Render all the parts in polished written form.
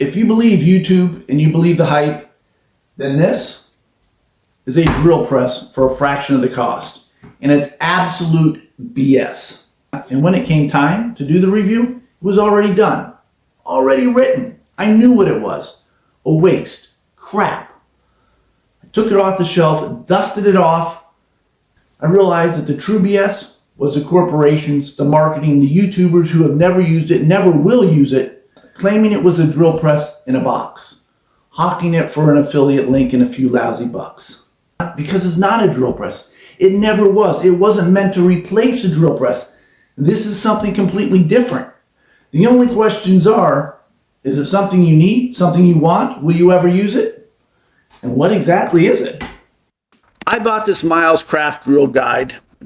If you believe YouTube and you believe the hype, then this is a drill press for a fraction of the cost. And it's absolute BS. And when it came time to do the review, it was already done, already written. I knew what it was. A waste. Crap. I took it off the shelf, dusted it off. I realized that the true BS was the corporations, the marketing, the YouTubers who have never used it, never will use it, claiming it was a drill press in a box, hawking it for an affiliate link and a few lousy bucks. Because it's not a drill press. It never was. It wasn't meant to replace a drill press. This is something completely different. The only questions are, is it something you need? Something you want? Will you ever use it? And what exactly is it? I bought this Milescraft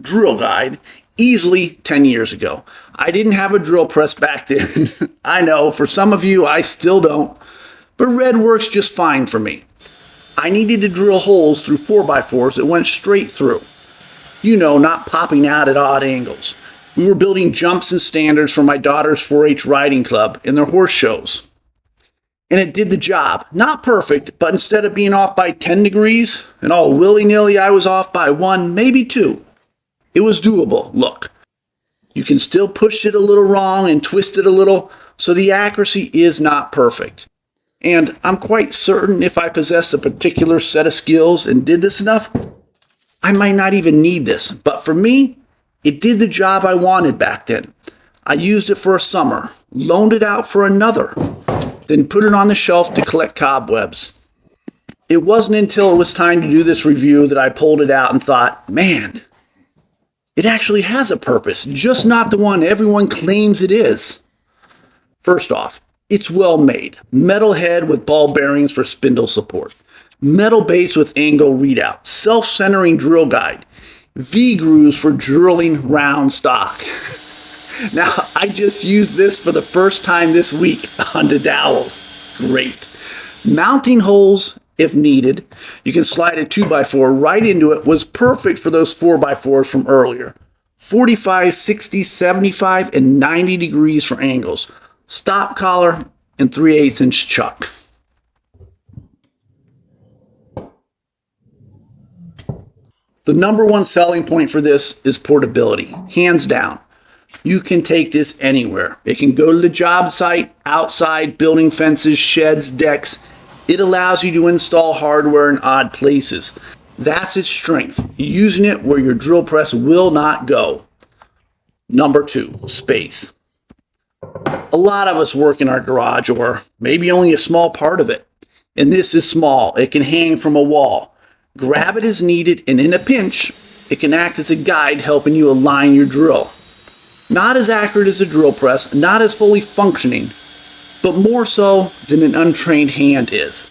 Drill Guide easily 10 years ago. I didn't have a drill press back then. I know, for some of you, I still don't. But red works just fine for me. I needed to drill holes through 4x4s that went straight through. You know, not popping out at odd angles. We were building jumps and standards for my daughter's 4-H riding club in their horse shows. And it did the job. Not perfect, but instead of being off by 10 degrees, and all willy-nilly I was off by 1, maybe 2. It was doable. Look, you can still push it a little wrong and twist it a little, so the accuracy is not perfect. And I'm quite certain if I possessed a particular set of skills and did this enough, I might not even need this. But for me, it did the job I wanted back then. I used it for a summer, loaned it out for another, then put it on the shelf to collect cobwebs. It wasn't until it was time to do this review that I pulled it out and thought, man, it actually has a purpose, just not the one everyone claims it is. First off, it's well made. Metal head with ball bearings for spindle support. Metal base with angle readout. Self-centering drill guide. V-grooves for drilling round stock. Now, I just used this for the first time this week on the dowels. Great. Mounting holes if needed. You can slide a 2x4 right into it. Was perfect for those 4x4s from earlier. 45, 60, 75, and 90 degrees for angles. Stop collar and 3/8 inch chuck. The number one selling point for this is portability, hands down. You can take this anywhere. It can go to the job site, outside, building fences, sheds, decks. It allows you to install hardware in odd places. That's its strength, using it where your drill press will not go. Number 2, space. A lot of us work in our garage, or maybe only a small part of it. And this is small. It can hang from a wall. Grab it as needed, and in a pinch, it can act as a guide helping you align your drill. Not as accurate as a drill press, not as fully functioning, but more so than an untrained hand is.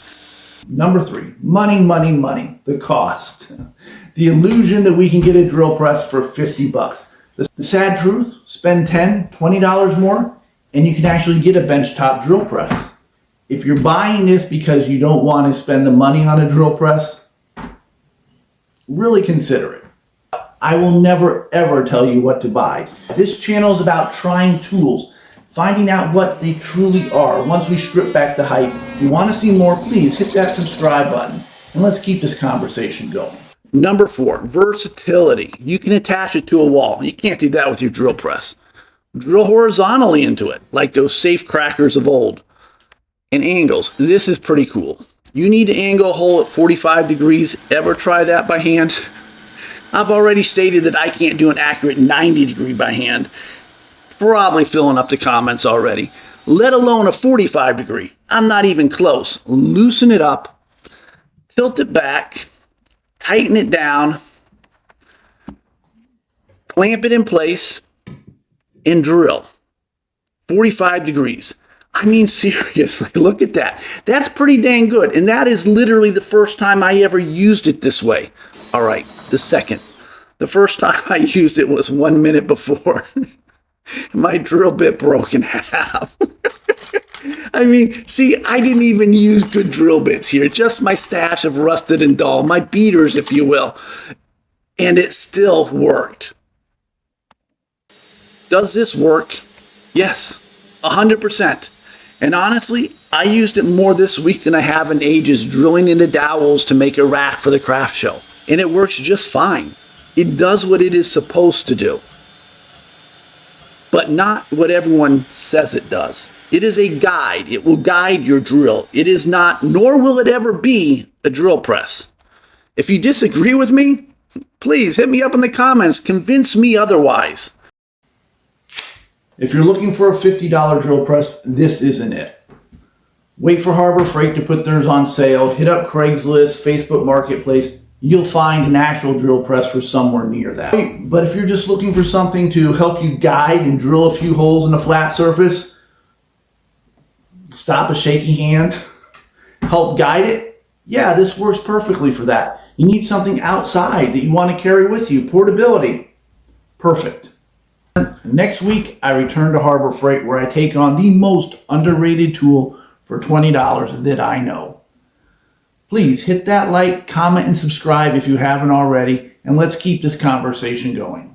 Number 3, money, money, money. The cost. The illusion that we can get a drill press for 50 bucks. The sad truth, spend $10, $20 more, and you can actually get a benchtop drill press. If you're buying this because you don't want to spend the money on a drill press, really consider it. I will never ever tell you what to buy. This channel is about trying tools, finding out what they truly are. Once we strip back the hype, if you want to see more, please hit that subscribe button and let's keep this conversation going. Number 4, versatility. You can attach it to a wall. You can't do that with your drill press. Drill horizontally into it, like those safe crackers of old. And angles. This is pretty cool. You need to angle a hole at 45 degrees. Ever try that by hand? I've already stated that I can't do an accurate 90 degree by hand. Probably filling up the comments already. Let alone a 45 degree. I'm not even close. Loosen it up. Tilt it back. Tighten it down. Clamp it in place. And drill. 45 degrees. I mean, seriously, look at that. That's pretty dang good. And that is literally the first time I ever used it this way. All right, the second. The first time I used it was 1 minute before. My drill bit broke in half. I mean, see, I didn't even use good drill bits here. Just my stash of rusted and dull, my beaters, if you will. And it still worked. Does this work? Yes, 100%. And honestly, I used it more this week than I have in ages, drilling into dowels to make a rack for the craft show. And it works just fine. It does what it is supposed to do, but not what everyone says it does. It is a guide. It will guide your drill. It is not, nor will it ever be, a drill press. If you disagree with me, please hit me up in the comments. Convince me otherwise. If you're looking for a $50 drill press, this isn't it. Wait for Harbor Freight to put theirs on sale. Hit up Craigslist, Facebook Marketplace. You'll find an actual drill press for somewhere near that. But if you're just looking for something to help you guide and drill a few holes in a flat surface, stop a shaky hand, help guide it, yeah, this works perfectly for that. You need something outside that you want to carry with you. Portability. Perfect. Next week, I return to Harbor Freight where I take on the most underrated tool for $20 that I know. Please hit that like, comment, and subscribe if you haven't already, and let's keep this conversation going.